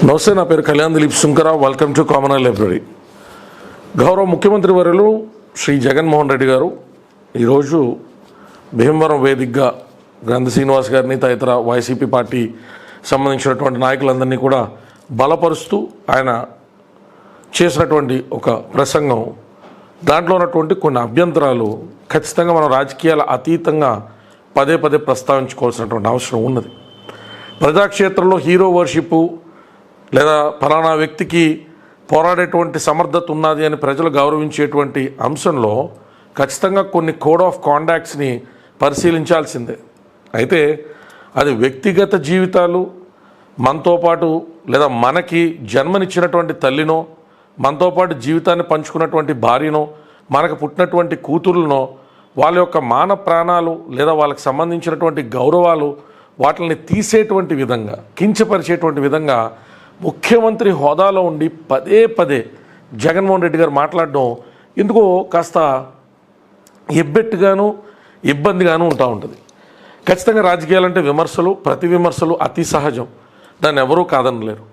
నమస్తే, నా పేరు Kalyan Dilip Sunkarao. Welcome to common library. గౌరవ ముఖ్యమంత్రి వర్యులు శ్రీ జగన్మోహన్ రెడ్డి గారు ఈరోజు భీమవరం వేదికగా గ్రంథ శ్రీనివాస్ గారిని తదితర వైసీపీ పార్టీ సంబంధించినటువంటి నాయకులందరినీ కూడా బలపరుస్తూ ఆయన చేసినటువంటి ఒక ప్రసంగం, దాంట్లో ఉన్నటువంటి కొన్ని అభ్యంతరాలు ఖచ్చితంగా మనం రాజకీయాల అతీతంగా పదే పదే ప్రస్తావించుకోవాల్సినటువంటి అవసరం ఉన్నది. ప్రజాక్షేత్రంలో హీరో వర్షిప్ లేదా ఫలానా వ్యక్తికి పోరాడేటువంటి సమర్థత ఉన్నది అని ప్రజలు గౌరవించేటువంటి అంశంలో ఖచ్చితంగా కొన్ని కోడ్ ఆఫ్ కాండాక్ట్స్ని పరిశీలించాల్సిందే. అయితే అది వ్యక్తిగత జీవితాలు, మనతో పాటు లేదా మనకి జన్మనిచ్చినటువంటి తల్లినో, మనతో పాటు జీవితాన్ని పంచుకున్నటువంటి భార్యనో, మనకు పుట్టినటువంటి కూతురులనో వాళ్ళ యొక్క మాన ప్రాణాలు లేదా వాళ్ళకి సంబంధించినటువంటి గౌరవాలు వాటిని తీసేటువంటి విధంగా, కించపరిచేటువంటి విధంగా ముఖ్యమంత్రి హోదాలో ఉండి పదే పదే జగన్మోహన్ రెడ్డి గారు మాట్లాడడం ఎందుకో కాస్త ఎబ్బెట్టుగాను ఇబ్బందిగాను ఉంటూ ఉంటుంది. ఖచ్చితంగా రాజకీయాలంటే విమర్శలు, ప్రతి విమర్శలు అతి సహజం, దాన్ని ఎవరూ కాదనలేరు.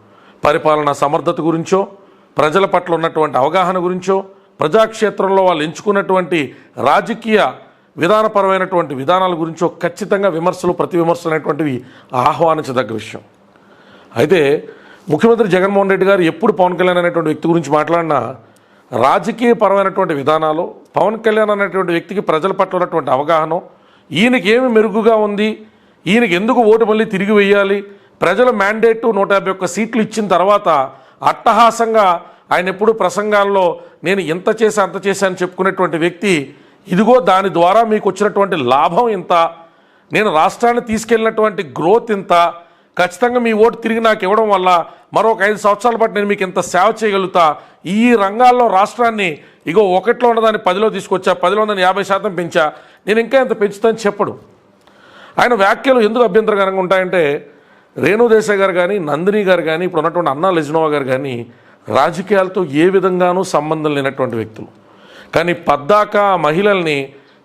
పరిపాలనా సమర్థత గురించో, ప్రజల పట్ల ఉన్నటువంటి అవగాహన గురించో, ప్రజాక్షేత్రంలో వాళ్ళు ఎంచుకున్నటువంటి రాజకీయ విధానపరమైనటువంటి విధానాల గురించో ఖచ్చితంగా విమర్శలు, ప్రతి విమర్శలు అనేటువంటివి ఆహ్వానించదగ్గ విషయం. అయితే ముఖ్యమంత్రి జగన్మోహన్ రెడ్డి గారు ఎప్పుడు పవన్ కళ్యాణ్ అనేటువంటి వ్యక్తి గురించి మాట్లాడినా రాజకీయపరమైనటువంటి విధానాలు, పవన్ కళ్యాణ్ అనేటువంటి వ్యక్తికి ప్రజల పట్ల ఉన్నటువంటి అవగాహన, ఈయనకి ఏమి మెరుగుగా ఉంది, ఈయనకి ఎందుకు ఓటు మళ్ళీ తిరిగి వేయాలి, ప్రజల మ్యాండేటు 151 సీట్లు ఇచ్చిన తర్వాత అట్టహాసంగా ఆయన ఎప్పుడు ప్రసంగాల్లో నేను ఇంత చేసి అంత చేశాను చెప్పుకునేటువంటి వ్యక్తి, ఇదిగో దాని ద్వారా మీకు వచ్చినటువంటి లాభం ఇంత, నేను రాష్ట్రాన్ని తీసుకెళ్ళినటువంటి గ్రోత్ ఇంత, ఖచ్చితంగా మీ ఓటు తిరిగి నాకు ఇవ్వడం వల్ల మరొక 5 సంవత్సరాల పాటు నేను మీకు ఇంత సేవ చేయగలుగుతా, ఈ రంగాల్లో రాష్ట్రాన్ని ఇగో 1లో ఉన్నదాన్ని 10లో తీసుకొచ్చా, 10లో ఉన్నదాన్ని 50% పెంచా, నేను ఇంకా ఎంత పెంచుతానని చెప్పడు. ఆయన వ్యాఖ్యలు ఎందుకు అభ్యంతరకరంగా ఉంటాయంటే, రేణుదేశాయ్ గారు కానీ, నందిని గారు కానీ, ఇప్పుడు ఉన్నటువంటి అన్నా లెజ్నోవా గారు కానీ రాజకీయాలతో ఏ విధంగానూ సంబంధం లేనటువంటి వ్యక్తులు. కానీ పద్దాక మహిళల్ని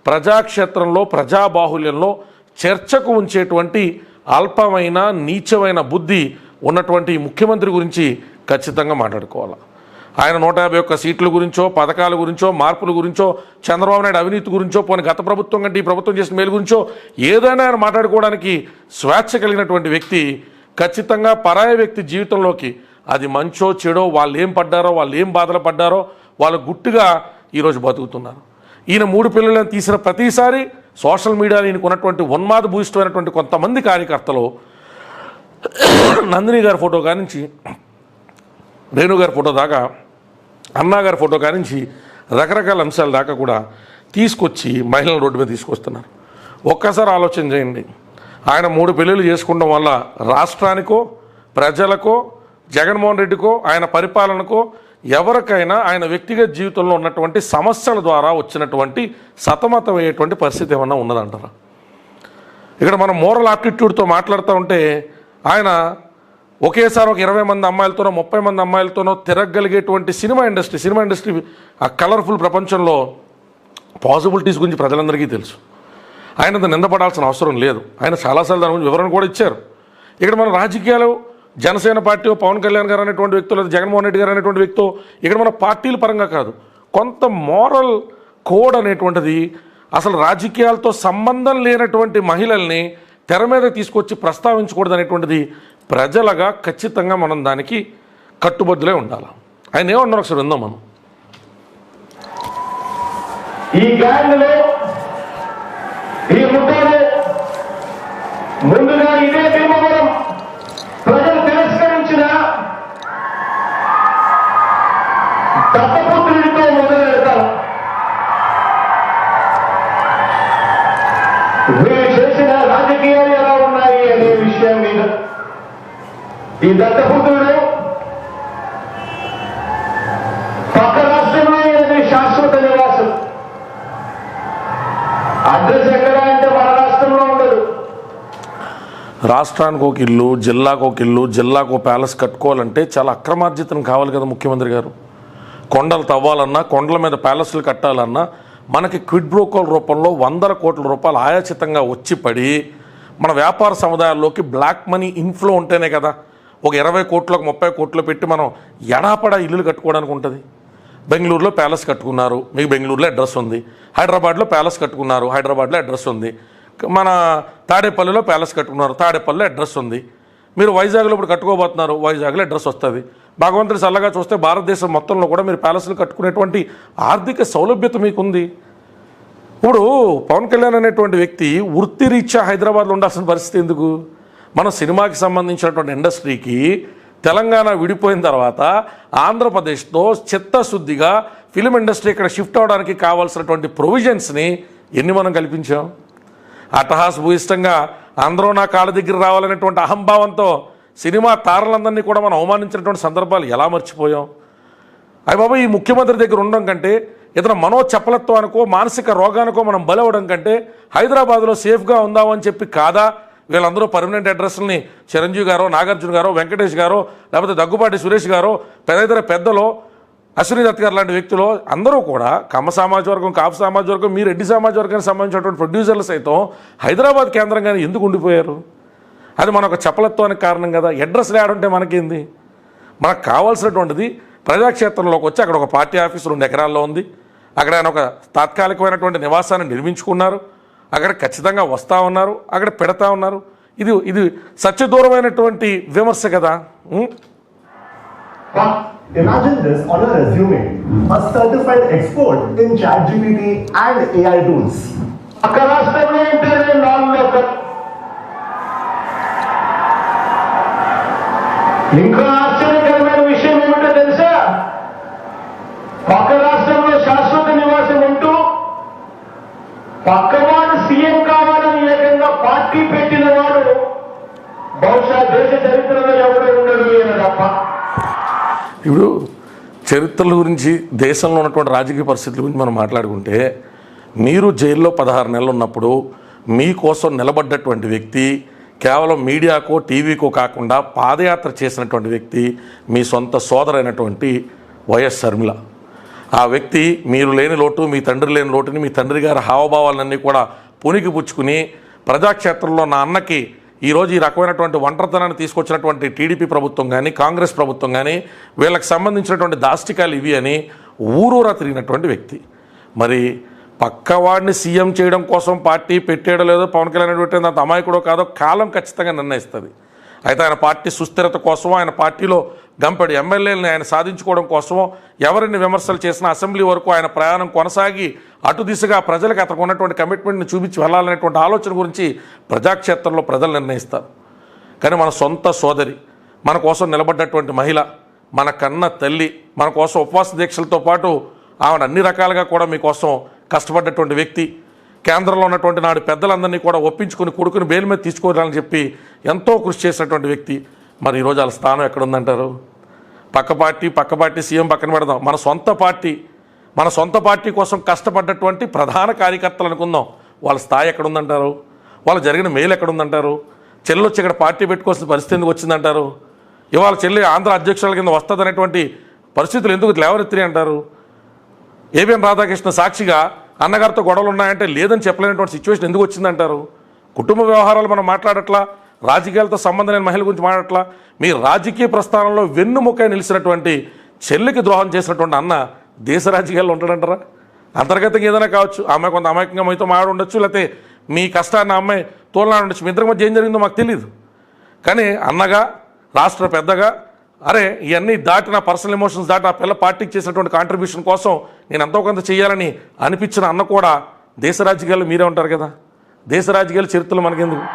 ప్రజాక్షేత్రంలో, ప్రజాబాహుల్యంలో చర్చకు ఉంచేటువంటి అల్పమైన, నీచమైన బుద్ధి ఉన్నటువంటి ముఖ్యమంత్రి గురించి ఖచ్చితంగా మాట్లాడుకోవాలి. ఆయన 151 సీట్ల గురించో, పథకాల గురించో, మార్పుల గురించో, చంద్రబాబు నాయుడు అవినీతి గురించో, పోనీ గత ప్రభుత్వం కంటే ఈ ప్రభుత్వం చేసిన మేలు గురించో ఏదైనా ఆయన మాట్లాడుకోవడానికి స్వేచ్ఛ కలిగినటువంటి వ్యక్తి ఖచ్చితంగా పరాయ వ్యక్తి జీవితంలోకి, అది మంచో చెడో, వాళ్ళు ఏం పడ్డారో, వాళ్ళు ఏం బాధలు పడ్డారో వాళ్ళు గుట్టుగా ఈరోజు బతుకుతున్నారు. ఈయన 3 పిల్లలను తీసిన ప్రతిసారి సోషల్ మీడియాలో ఈయనకు ఉన్నటువంటి ఉన్మాద భూయిష్టమైనటువంటి కొంతమంది కార్యకర్తలు నందిని గారి ఫోటో కానించి, రేణు గారి ఫోటో దాకా, అన్నా గారి ఫోటో కానించి రకరకాల అంశాల దాకా కూడా తీసుకొచ్చి మహిళలను రోడ్డు మీద తీసుకొస్తున్నారు. ఒక్కసారి ఆలోచన చేయండి, ఆయన 3 పెళ్ళిళ్ళు చేసుకోవడం వల్ల రాష్ట్రానికో, ప్రజలకో, జగన్మోహన్ రెడ్డికో, ఆయన పరిపాలనకో, ఎవరికైనా ఆయన వ్యక్తిగత జీవితంలో ఉన్నటువంటి సమస్యల ద్వారా వచ్చినటువంటి సతమతమయ్యేటువంటి పరిస్థితి ఏమన్నా ఉన్నదంటారా? ఇక్కడ మనం మోరల్ ఆప్టిట్యూడ్తో మాట్లాడుతూ ఉంటే ఆయన ఒకేసారి ఒక 20 మంది అమ్మాయిలతోనో, 30 మంది అమ్మాయిలతోనో తిరగలిగేటువంటి సినిమా ఇండస్ట్రీ ఆ కలర్ఫుల్ ప్రపంచంలో పాసిబిలిటీస్ గురించి ప్రజలందరికీ తెలుసు. ఆయన నిందపడాల్సిన అవసరం లేదు. ఆయన చాలాసార్లు దాని గురించి వివరణ కూడా ఇచ్చారు. ఇక్కడ మన రాజకీయాలు జనసేన పార్టీ, పవన్ కళ్యాణ్ గారు అనేటువంటి వ్యక్తులు, లేదా జగన్మోహన్ రెడ్డి గారు అనేటువంటి వ్యక్తి, ఇక్కడ మన పార్టీల పరంగా కాదు, కొంత మోరల్ కోడ్ అనేటువంటిది అసలు రాజకీయాలతో సంబంధం లేనటువంటి మహిళల్ని తెర మీద తీసుకొచ్చి ప్రస్తావించకూడదు అనేటువంటిది ప్రజలుగా ఖచ్చితంగా మనం దానికి కట్టుబద్దులే ఉండాలి. ఆయన ఏమన్నారు ఒకసారి విందాం మనం. ఈ గ్యాంగ్లో, ఈ ముఠాలో ముందుగా ఇదే భీమవరం ప్రజలు తిరస్కరించిన దత్తపుత్రుడితో మొదలు పెడతారు. వీరు చేసిన రాజకీయాలు ఎలా ఉన్నాయి అనే విషయం మీద ఈ దత్తపుత్రుడు పక్క రాష్ట్రంలో ఈయనది శాశ్వత నివాసం. అడ్రస్ ఎక్కడ అంటే మన రాష్ట్రంలో ఉండదు. రాష్ట్రానికి ఒక ఇల్లు, జిల్లాకు ఒక ఇల్లు, జిల్లాకు ఒక ప్యాలెస్ కట్టుకోవాలంటే చాలా అక్రమార్జితం కావాలి కదా ముఖ్యమంత్రి గారు. కొండలు తవ్వాలన్నా, కొండల మీద ప్యాలెస్లు కట్టాలన్నా మనకి క్విడ్ బ్రోకోల రూపంలో 100 కోట్ల రూపాయలు ఆయాచితంగా వచ్చి పడి మన వ్యాపార సముదాయాల్లోకి బ్లాక్ మనీ ఇన్ఫ్లో ఉంటేనే కదా ఒక 20 కోట్లు 30 కోట్లు పెట్టి మనం ఎడాపడా ఇల్లులు కట్టుకోవడానికి ఉంటుంది. బెంగళూరులో ప్యాలెస్ కట్టుకున్నారు, మీకు బెంగళూరులో అడ్రస్ ఉంది. హైదరాబాద్లో ప్యాలెస్ కట్టుకున్నారు, హైదరాబాద్లో అడ్రస్ ఉంది. మన తాడేపల్లిలో ప్యాలెస్ కట్టుకున్నారు, తాడేపల్లిలో అడ్రస్ ఉంది. మీరు వైజాగ్లో ఇప్పుడు కట్టుకోబోతున్నారు, వైజాగ్లో అడ్రస్ వస్తుంది. భగవంతుడి చల్లగా చూస్తే భారతదేశం మొత్తంలో కూడా మీరు ప్యాలెస్లు కట్టుకునేటువంటి ఆర్థిక సౌలభ్యత మీకుంది. ఇప్పుడు పవన్ కళ్యాణ్ అనేటువంటి వ్యక్తి వృత్తిరీత్యా హైదరాబాద్లో ఉండాల్సిన పరిస్థితి ఎందుకు? మన సినిమాకి సంబంధించినటువంటి ఇండస్ట్రీకి తెలంగాణ విడిపోయిన తర్వాత ఆంధ్రప్రదేశ్తో చిత్తశుద్ధిగా ఫిలిం ఇండస్ట్రీ ఇక్కడ షిఫ్ట్ అవడానికి కావాల్సినటువంటి ప్రొవిజన్స్ని ఎన్ని మనం కల్పించాం? అట్టహాసభూయిష్టంగా అందరూ నా కాళ్ళ దగ్గర రావాలనేటువంటి అహంభావంతో సినిమా తారలందరినీ కూడా మనం అవమానించినటువంటి సందర్భాలు ఎలా మర్చిపోయాం? అయ్య బాబా, ఈ ముఖ్యమంత్రి దగ్గర ఉండడం కంటే ఏదైనా మనోచపలత్వానికో మానసిక రోగానికో మనం బలవడం కంటే హైదరాబాద్లో సేఫ్గా ఉందామని చెప్పి కాదా వీళ్ళందరూ పర్మనెంట్ అడ్రస్ని చిరంజీవి గారో, నాగార్జున గారో, వెంకటేష్ గారో, లేకపోతే దగ్గుబాటి సురేష్ గారో, ఇతర పెద్దలో అశ్విని దత్ గారు లాంటి వ్యక్తులు అందరూ కూడా కమ్మ సామాజిక వర్గం, కాపు సామాజిక వర్గం, మీ రెడ్డి సామాజిక వర్గానికి సంబంధించినటువంటి ప్రొడ్యూసర్లు సైతం హైదరాబాద్ కేంద్రంగానే ఎందుకు ఉండిపోయారు? అది మన ఒక చపలత్వానికి కారణం కదా. అడ్రస్ లేడంటే మనకేంది? మనకు కావాల్సినటువంటిది ప్రజాక్షేత్రంలోకి వచ్చి అక్కడ ఒక పార్టీ ఆఫీసు 2 ఎకరాల్లో ఉంది, అక్కడ ఆయన ఒక తాత్కాలికమైనటువంటి నివాసాన్ని నిర్మించుకున్నారు, అక్కడ ఖచ్చితంగా వస్తూ ఉన్నారు, అక్కడ పెడతా ఉన్నారు. ఇది సత్యదూరమైనటువంటి విమర్శ కదా. Imagine this on a resume, a certified expert in ChatGPT and AI tools. పక్క రాష్ట్రంలో ఉంటేనే 4 లక్షలు. ఇంకా ఆశ్చర్యకరమైన విషయం ఏమిటో తెలుసా? పక్క రాష్ట్రంలో శాశ్వత నివాసం ఉంటూ పక్కవాడు సీఎం కావాలని ఏకంగా పార్టీ పెట్టిన వాడు బహుశా దేశ చరిత్రలో ఎవరు ఉండడు తప్ప. ఇప్పుడు చరిత్రల గురించి, దేశంలో ఉన్నటువంటి రాజకీయ పరిస్థితుల గురించి మనం మాట్లాడుకుంటే, మీరు జైల్లో 16 నెలలు ఉన్నప్పుడు మీకోసం నిలబడ్డటువంటి వ్యక్తి కేవలం మీడియాకో టీవీకో కాకుండా పాదయాత్ర చేసినటువంటి వ్యక్తి మీ సొంత సోదరైనటువంటి వైఎస్ షర్మిల. ఆ వ్యక్తి మీరు లేని లోటు, మీ తండ్రి లేని లోటుని, మీ తండ్రి గారి హావభావాలన్నీ కూడా పునికి పుచ్చుకుని ప్రజాక్షేత్రంలో నా అన్నకి ఈరోజు ఈ రకమైనటువంటి ఒంటరితనాన్ని తీసుకొచ్చినటువంటి టీడీపీ ప్రభుత్వం కానీ, కాంగ్రెస్ ప్రభుత్వం కానీ వీళ్ళకి సంబంధించినటువంటి దాష్టికాలు ఇవి అని ఊరూరా తిరిగినటువంటి వ్యక్తి. మరి పక్కవాడిని సీఎం చేయడం కోసం పార్టీ పెట్టేయడో లేదో, పవన్ కళ్యాణ్ పెట్టేది అంత అమాయకుడో కాదో కాలం ఖచ్చితంగా నిర్ణయిస్తుంది. అయితే ఆయన పార్టీ సుస్థిరత కోసమో, ఆయన పార్టీలో గంపెడు ఎమ్మెల్యేలని ఆయన సాధించుకోవడం కోసమో, ఎవరిని విమర్శలు చేసినా అసెంబ్లీ వరకు ఆయన ప్రయాణం కొనసాగి అటు దిశగా ప్రజలకు అతనికి ఉన్నటువంటి కమిట్మెంట్ని చూపించి వెళ్ళాలనేటువంటి ఆలోచన గురించి ప్రజాక్షేత్రంలో ప్రజలు నిర్ణయిస్తారు. కానీ మన సొంత సోదరి, మన కోసం నిలబడ్డటువంటి మహిళ, మన కన్న తల్లి, మన కోసం ఉపవాస దీక్షలతో పాటు ఆవిడ అన్ని రకాలుగా కూడా మీకోసం కష్టపడ్డటువంటి వ్యక్తి, కేంద్రంలో ఉన్నటువంటి నాడు పెద్దలందరినీ కూడా ఒప్పించుకుని కొడుకుని బెయిల్ మీద తీసుకోవాలని చెప్పి ఎంతో కృషి చేసినటువంటి వ్యక్తి. మరి ఈరోజు వాళ్ళ స్థానం ఎక్కడుందంటారు? పక్క పార్టీ సీఎం పక్కన పెడదాం, మన సొంత పార్టీ కోసం కష్టపడ్డటువంటి ప్రధాన కార్యకర్తలు అనుకుందాం, వాళ్ళ స్థాయి ఎక్కడుందంటారు? వాళ్ళ జరిగిన మేలు ఎక్కడుందంటారు? చెల్లి వచ్చి ఇక్కడ పార్టీ పెట్టుకోవాల్సిన పరిస్థితి ఎందుకు వచ్చిందంటారు? ఇవాళ చెల్లి ఆంధ్ర అధ్యక్షుల కింద వస్తుందనేటువంటి పరిస్థితులు ఎందుకు లేవనెత్తినాయి అంటారు? ఏబిఎన్ రాధాకృష్ణ సాక్షిగా అన్నగారితో గొడవలు ఉన్నాయంటే లేదని చెప్పలేనటువంటి సిచ్యువేషన్ ఎందుకు వచ్చిందంటారు? కుటుంబ వ్యవహారాలు మనం మాట్లాడట్లా, రాజకీయాలతో సంబంధం లేని మహిళల గురించి మాట్లాడట్లా. మీ రాజకీయ ప్రస్థానంలో వెన్నుముక్క నిలిచినటువంటి చెల్లికి ద్రోహం చేసినటువంటి అన్న దేశ రాజకీయాల్లో ఉంటాడంటారా? అంతర్గతంగా ఏదైనా కావచ్చు, ఆమె కొంత అమాయకంగా మీతో మాట్లాడి ఉండొచ్చు, లేకపోతే మీ కష్టాన్ని అమ్మాయి తోలనాడు ఉండొచ్చు, మీ ఇద్దరి మధ్య ఏం జరిగిందో మాకు తెలియదు. కానీ అన్నగా, రాష్ట్ర పెద్దగా, అరే ఇవన్నీ దాటి నా పర్సనల్ ఎమోషన్స్ దాటి ఆ పిల్ల పార్టీకి చేసినటువంటి కాంట్రిబ్యూషన్ కోసం నేను ఎంతో కొంత చేయాలని అనిపించిన అన్న కూడా దేశ రాజకీయాల్లో మీరే ఉంటారు కదా. దేశ రాజకీయాల చరిత్రలు మనకెందుకు?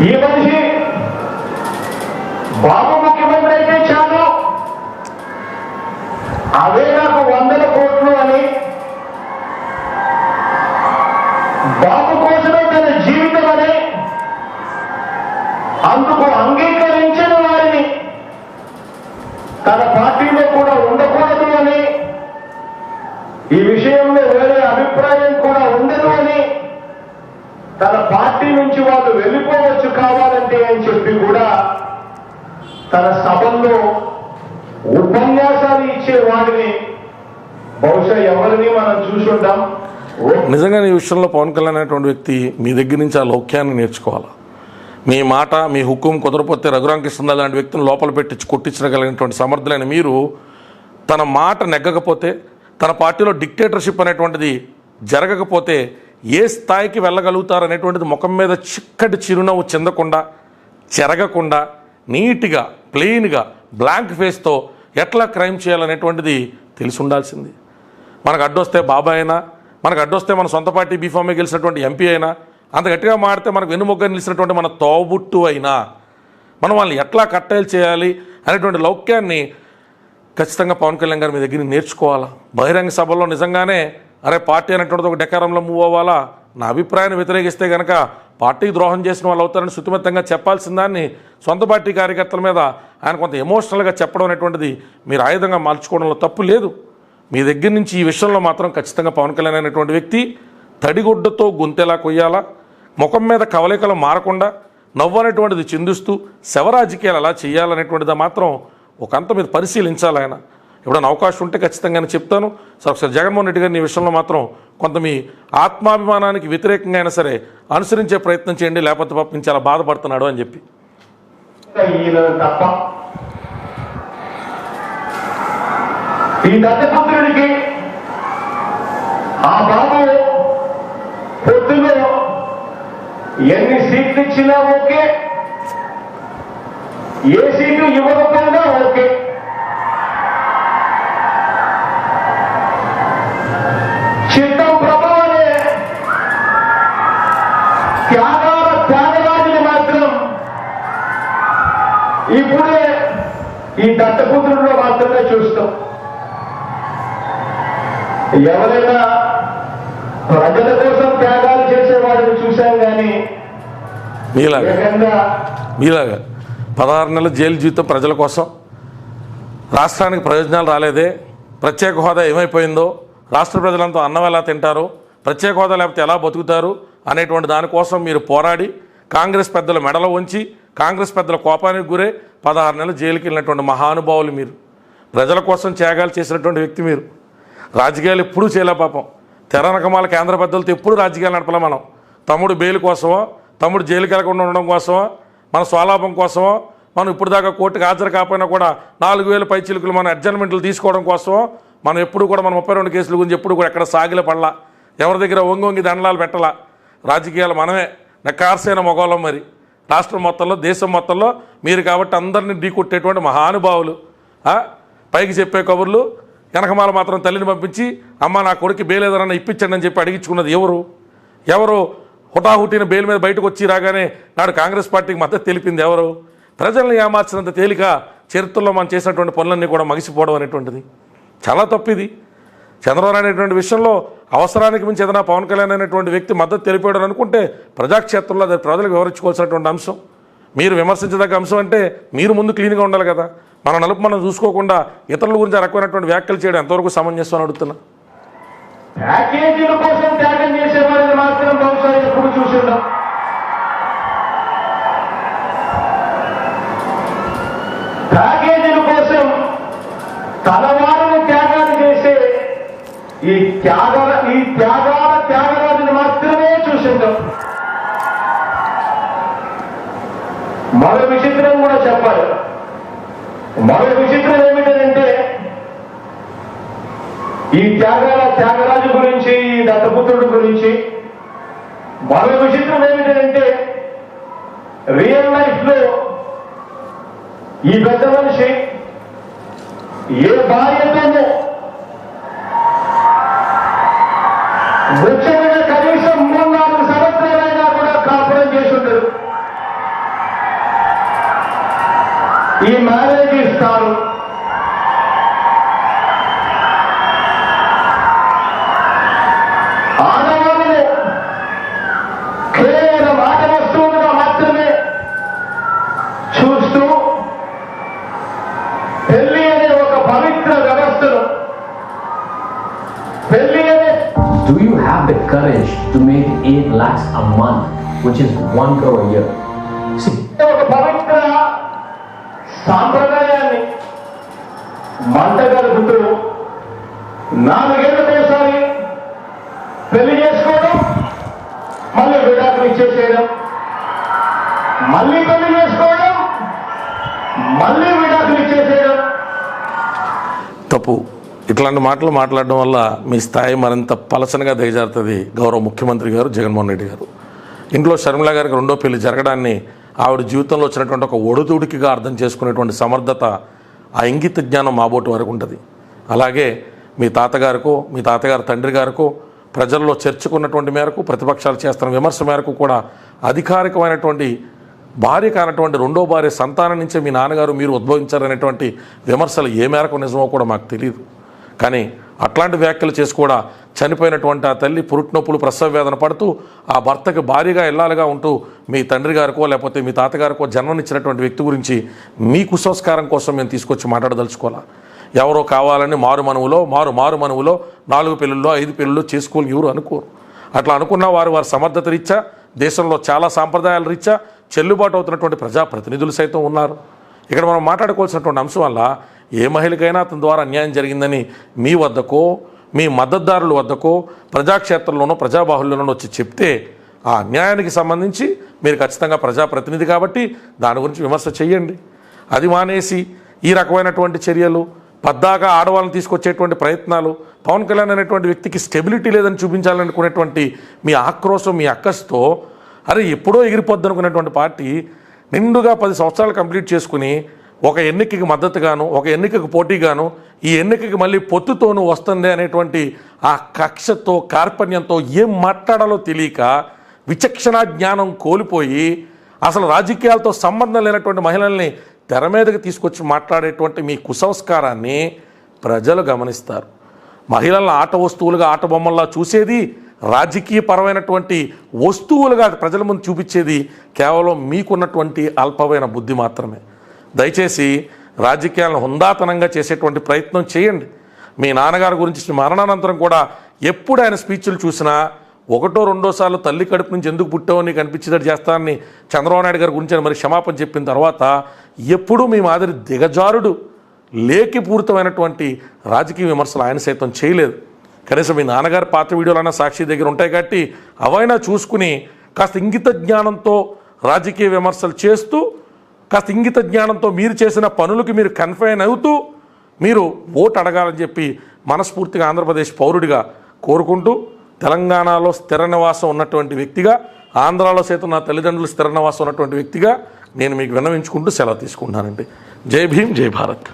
ఈ మనిషి బాబు ముఖ్యమంత్రి అయితే చాలు, అవే నాకు 100 కోట్లు అని బాబు కోసమే తన జీవితం అని అందుకు అంగీకరించిన వారిని తన పార్టీలో కూడా ఉండకూడదు అని, ఈ విషయంలో వేరే అభిప్రాయం కూడా ఉండదు అని, తన పార్టీ నుంచి వాళ్ళు వెళ్ళిపోవచ్చు కావాలంటే అని చెప్పి కూడా తన సభల్లో ఉపన్యాసాలు ఇచ్చే వాడిని బహుశా ఎవరిని మనం చూసుంటాం. నిజంగా ఈ విషయంలో పవన్ కళ్యాణ్ అనేటువంటి వ్యక్తి మీ దగ్గర నుంచి ఆ లౌక్యాన్ని నేర్చుకోవాలి. మీ మాట మీ హుకుం కుదరపోతే రఘురామకృష్ణరాజు లాంటి వ్యక్తిని లోపల పెట్టి కొట్టించగలిగినటువంటి సమర్థులైన మీరు తన మాట నెగ్గకపోతే, తన పార్టీలో డిక్టేటర్షిప్ అనేటువంటిది జరగకపోతే ఏ స్థాయికి వెళ్ళగలుగుతారు అనేటువంటిది ముఖం మీద చిక్కటి చిరునవ్వు చెందకుండా, చెరగకుండా, నీట్గా ప్లెయిన్గా బ్లాంక్ ఫేస్తో ఎట్లా క్రైమ్ చేయాలనేటువంటిది తెలిసి ఉండాల్సింది. మనకు అడ్డొస్తే బాబాయ్ అయినా, మనకు అడ్డొస్తే మన సొంత పార్టీ బీఫామే గెలిచినటువంటి ఎంపీ అయినా, అంత గట్టిగా మాడితే మనకు వెన్నుమొగ్గ నిలిచినటువంటి మన తోబుట్టు అయినా మనం వాళ్ళని ఎట్లా కట్టేలు చేయాలి అనేటువంటి లౌక్యాన్ని ఖచ్చితంగా పవన్ కళ్యాణ్ గారు మీ దగ్గర నేర్చుకోవాలా. బహిరంగ సభలో నిజంగానే అరే పార్టీ అనేటువంటిది ఒక డెకారంలో మూవ్ అవ్వాలా, నా అభిప్రాయాన్ని వ్యతిరేకిస్తే కనుక పార్టీకి ద్రోహం చేసిన వాళ్ళు అవుతారని శుతిమెత్తంగా చెప్పాల్సిన దాన్ని సొంత పార్టీ కార్యకర్తల మీద ఆయన కొంత ఎమోషనల్గా చెప్పడం అనేటువంటిది మీరు ఆయుధంగా మార్చుకోవడంలో తప్పు లేదు. మీ దగ్గర నుంచి ఈ విషయంలో మాత్రం ఖచ్చితంగా పవన్ కళ్యాణ్ అనేటువంటి వ్యక్తి తడిగుడ్డతో గొంతెలా కొయ్యాలా, ముఖం మీద కవలికలు మారకుండా నవ్వు అనేటువంటిది చిందిస్తూ శవరాజకీయాలు అలా చేయాలనేటువంటిది మాత్రం ఒకంత మీద పరిశీలించాలి. ఆయన ఎప్పుడైనా అవకాశం ఉంటే ఖచ్చితంగానే చెప్తాను. సో ఒకసారి జగన్మోహన్ రెడ్డి గారిని ఈ విషయంలో మాత్రం కొంత మీ ఆత్మాభిమానానికి వ్యతిరేకంగా అయినా సరే అనుసరించే ప్రయత్నం చేయండి, లేకపోతే పాపం చాలా బాధపడుతున్నాడు అని చెప్పి. తప్ప ఈ దత్తపుత్రుడికి ఆ బాబు పొద్దులో ఎన్ని సీట్లు ఇచ్చినా ఓకే, ఏ సీటు ఇవ్వకపోయినా ఓకే. చిత్తం ప్రభావనే త్యాగరాజుని మాత్రం ఇప్పుడే ఈ దత్తపుత్రుడిలో మాత్రమే చూస్తాం. ఎవరైనా ప్రజల కోసం త్యాగాలు చేసేవాడిని చూశాం కానీ మీలాగా 16 నెలల జైలు జీవితం ప్రజల కోసం, రాష్ట్రానికి ప్రయోజనాలు రాలేదే, ప్రత్యేక హోదా ఏమైపోయిందో, రాష్ట్ర ప్రజలంతా అన్నం ఎలా తింటారో, ప్రత్యేక హోదా లేకపోతే ఎలా బతుకుతారు అనేటువంటి దానికోసం మీరు పోరాడి కాంగ్రెస్ పెద్దల మెడలో ఉంచి కాంగ్రెస్ పెద్దల కోపానికి గురే 16 నెలలు జైలుకి వెళ్ళినటువంటి మహానుభావులు మీరు. ప్రజల కోసం త్యాగాలు చేసినటువంటి వ్యక్తి మీరు. రాజకీయాలు ఎప్పుడూ చేయలే పాపం. తెరనకమాల కేంద్ర పెద్దలతో ఎప్పుడు రాజకీయాలు నడపలే మనం. తమ్ముడు బెయిల్ కోసమో, తమ్ముడు జైలుకి వెళ్ళకుండా ఉండడం కోసమో, మన స్వలాభం కోసమో, మనం ఇప్పుడు దాకా కోర్టుకు హాజరు కాకపోయినా కూడా 4000 పైచిలుకులు మన అడ్జర్మెంట్లు తీసుకోవడం కోసమో మనం ఎప్పుడు కూడా మన 32 కేసుల గురించి ఎప్పుడు కూడా ఎక్కడ సాగిల పడలా, ఎవరి దగ్గర వంగి దండలాలు పెట్టలా. రాజకీయాలు మనమే నెక్కార్సైన మొగోళం. మరి రాష్ట్రం మొత్తంలో దేశం మొత్తంలో మీరు కాబట్టి అందరినీ ఢీకొట్టేటువంటి మహానుభావులు. పైకి చెప్పే కబుర్లు, వెనకమాల మాత్రం తల్లిని పంపించి అమ్మ నా కొడుకు బెయిల్ ఏదైనా ఇప్పించండి అని చెప్పి అడిగించుకున్నది ఎవరు? హుటాహుటిన బెయిల్ మీద బయటకు వచ్చి రాగానే నాడు కాంగ్రెస్ పార్టీకి మద్దతు తెలిపింది ఎవరు? ప్రజల్ని ఏమార్చినంత తేలిక చరిత్రలో మనం చేసినటువంటి పనులన్నీ కూడా మగిసిపోవడం అనేటువంటిది చాలా తప్పిది. చంద్రబాబు అనేటువంటి విషయంలో అవసరానికి మించి ఏదైనా పవన్ కళ్యాణ్ అనేటువంటి వ్యక్తి మద్దతు తెలిపాడు అనుకుంటే ప్రజాక్షేత్రంలో అది ప్రజలకు వివరించుకోవాల్సినటువంటి అంశం. మీరు విమర్శించదగ్గ అంశం అంటే మీరు ముందు క్లీన్గా ఉండాలి కదా. మన నలుపు మనం చూసుకోకుండా ఇతరుల గురించి ఆ రకమైనటువంటి వ్యాఖ్యలు చేయడం ఎంతవరకు సమంజసం అని అడుగుతున్నా. ప్యాకేజీల కోసం త్యాగం చేసేవాడిని మాత్రం బహుశా ఎప్పుడు చూసిందాం. ప్యాకేజీల కోసం తన వారిని త్యాగాలు చేసే ఈ త్యాగరాజుని మాత్రమే చూసిందాం. మరో విచిత్రం కూడా చెప్పాలి. మరో విచిత్రం ఏమిటంటే ఈ త్యాగరాజు గురించి, ఈ దత్తపుత్రుడి గురించి మరో విచిత్రం ఏమిటంటే రియల్ లైఫ్ లో ఈ పెద్ద మనిషి ఏ భార్యతోనూ ముఖ్యమైన కనీసం 3-4 సంవత్సరాలైనా కూడా కాపురం చేసి ఉంటారు. ఈ మ్యారేజ్ ఇస్తారు. ఆడవాళ్ళను కేవలం ఆట వస్తువులుగా మాత్రమే చూస్తూ పెళ్లి అనే ఒక పవిత్ర వ్యవస్థను, పెళ్లి అనే Do you have the courage to make 8 lakhs a month, which is 1 crore a year? See, ఒక పవిత్ర సాంప్రదాయాన్ని మంటగలుగుతూ 4 ఏళ్ళకోసారి పెళ్లి చేసుకోవడం, మళ్ళీ విడాకులు ఇచ్చేసేయడం, మళ్ళీ పెళ్లి చేసుకోవడం, మళ్ళీ విడాకులు ఇచ్చేసేయడం. తప్పు. ఇట్లాంటి మాటలు మాట్లాడడం వల్ల మీ స్థాయి మరింత పలసనగా దిగజారుతుంది. గౌరవ ముఖ్యమంత్రి గారు జగన్మోహన్ రెడ్డి గారు ఇంట్లో షర్మిల గారికి 2వ పెళ్లి జరగడాన్ని ఆవిడ జీవితంలో వచ్చినటువంటి ఒక ఒడుదుడికిగా అర్థం చేసుకునేటువంటి సమర్థత, ఆ ఇంగిత జ్ఞానం మాబోటి వరకు ఉంటుంది. అలాగే మీ తాతగారికో, మీ తాతగారి తండ్రి గారికో ప్రజల్లో చర్చకున్నటువంటి మేరకు, ప్రతిపక్షాలు చేస్తున్న విమర్శ మేరకు కూడా అధికారికమైనటువంటి భార్య కానటువంటి 2వ భార్య సంతానం నుంచే మీ నాన్నగారు మీరు ఉద్భవించారనేటువంటి విమర్శలు ఏ మేరకు నిజమో కూడా మాకు తెలియదు. కానీ అట్లాంటి వ్యాఖ్యలు చేసి కూడా చనిపోయినటువంటి ఆ తల్లి పురుట్నొప్పులు, ప్రసవ వేదన పడుతూ ఆ భర్తకి భార్యగా ఇల్లాలుగా ఉంటూ మీ తండ్రి గారికో లేకపోతే మీ తాతగారికో జన్మనిచ్చినటువంటి వ్యక్తి గురించి మీ కుసంస్కారం కోసం మేము తీసుకొచ్చి మాట్లాడదలుచుకోవాలా? ఎవరో కావాలని మారు మనవులో 4 పెళ్ళిళ్ళు 5 పెళ్ళిళ్ళు చేసుకోని ఎవరు అనుకోరు. అట్లా అనుకున్న వారి సమర్థత రీత్యా దేశంలో చాలా సాంప్రదాయాల రీత్యా చెల్లుబాటు అవుతున్నటువంటి ప్రజాప్రతినిధులు సైతం ఉన్నారు. ఇక్కడ మనం మాట్లాడుకోవాల్సినటువంటి అంశం వల్ల ఏ మహిళకైనా అతని ద్వారా అన్యాయం జరిగిందని మీ వద్దకో, మీ మద్దతుదారుల వద్దకో, ప్రజాక్షేత్రంలోనో ప్రజాబాహుల్యంలోనో వచ్చి చెప్తే ఆ అన్యాయానికి సంబంధించి మీరు ఖచ్చితంగా ప్రజాప్రతినిధి కాబట్టి దాని గురించి విమర్శ చేయండి. అది మానేసి ఈ రకమైనటువంటి చర్యలు, పద్దాగా ఆడవాళ్ళని తీసుకొచ్చేటువంటి ప్రయత్నాలు, పవన్ కళ్యాణ్ అనేటువంటి వ్యక్తికి స్టెబిలిటీ లేదని చూపించాలనుకునేటువంటి మీ ఆక్రోశం, మీ అక్కస్తో అరే ఎప్పుడో ఎగిరిపోద్ది అనుకునేటువంటి పార్టీ నిండుగా 10 సంవత్సరాలు కంప్లీట్ చేసుకుని ఒక ఎన్నికకి మద్దతుగాను, ఒక ఎన్నికకు పోటీగాను, ఈ ఎన్నికకి మళ్ళీ పొత్తుతోనూ వస్తుంది అనేటువంటి ఆ కక్షతో, కార్పణ్యంతో ఏం మాట్లాడాలో తెలియక విచక్షణ జ్ఞానం కోల్పోయి అసలు రాజకీయాలతో సంబంధం లేనటువంటి మహిళల్ని తెర మీదకి తీసుకొచ్చి మాట్లాడేటువంటి మీ కుసంస్కారాన్ని ప్రజలు గమనిస్తారు. మహిళలను ఆట వస్తువులుగా, ఆట బొమ్మల్లా చూసేది, రాజకీయపరమైనటువంటి వస్తువులుగా ప్రజల ముందు చూపించేది కేవలం మీకున్నటువంటి అల్పమైన బుద్ధి మాత్రమే. దయచేసి రాజకీయాలను హుందాతనంగా చేసేటువంటి ప్రయత్నం చేయండి. మీ నాన్నగారి గురించి మరణానంతరం కూడా ఎప్పుడు ఆయన స్పీచ్లు చూసినా 1, 2 సార్లు తల్లి కడుపు నుంచి ఎందుకు పుట్టావో నీకు అనిపించేటట్టు చేస్తానని చంద్రబాబు నాయుడు గారి గురించి మరి క్షమాపణ చెప్పిన తర్వాత ఎప్పుడూ మీ మాదిరి దిగజారుడు, లేఖిపూరితమైనటువంటి రాజకీయ విమర్శలు ఆయన సైతం చేయలేదు. కనీసం మీ నాన్నగారి పాత వీడియోలైనా సాక్షి దగ్గర ఉంటాయి కాబట్టి అవైనా చూసుకుని కాస్త ఇంగిత జ్ఞానంతో రాజకీయ విమర్శలు చేస్తూ, కాస్త ఇంగిత జ్ఞానంతో మీరు చేసిన పనులకి మీరు కన్ఫైన్ అవుతూ మీరు ఓటు అడగాలని చెప్పి మనస్ఫూర్తిగా ఆంధ్రప్రదేశ్ పౌరుడిగా కోరుకుంటూ, తెలంగాణలో స్థిర నివాసం ఉన్నటువంటి వ్యక్తిగా, ఆంధ్రాలో సైతం నా తల్లిదండ్రులు స్థిర నివాసం ఉన్నటువంటి వ్యక్తిగా నేను మీకు విన్నవించుకుంటూ సెలవు తీసుకుంటున్నానండి. జై భీమ్, జై భారత్.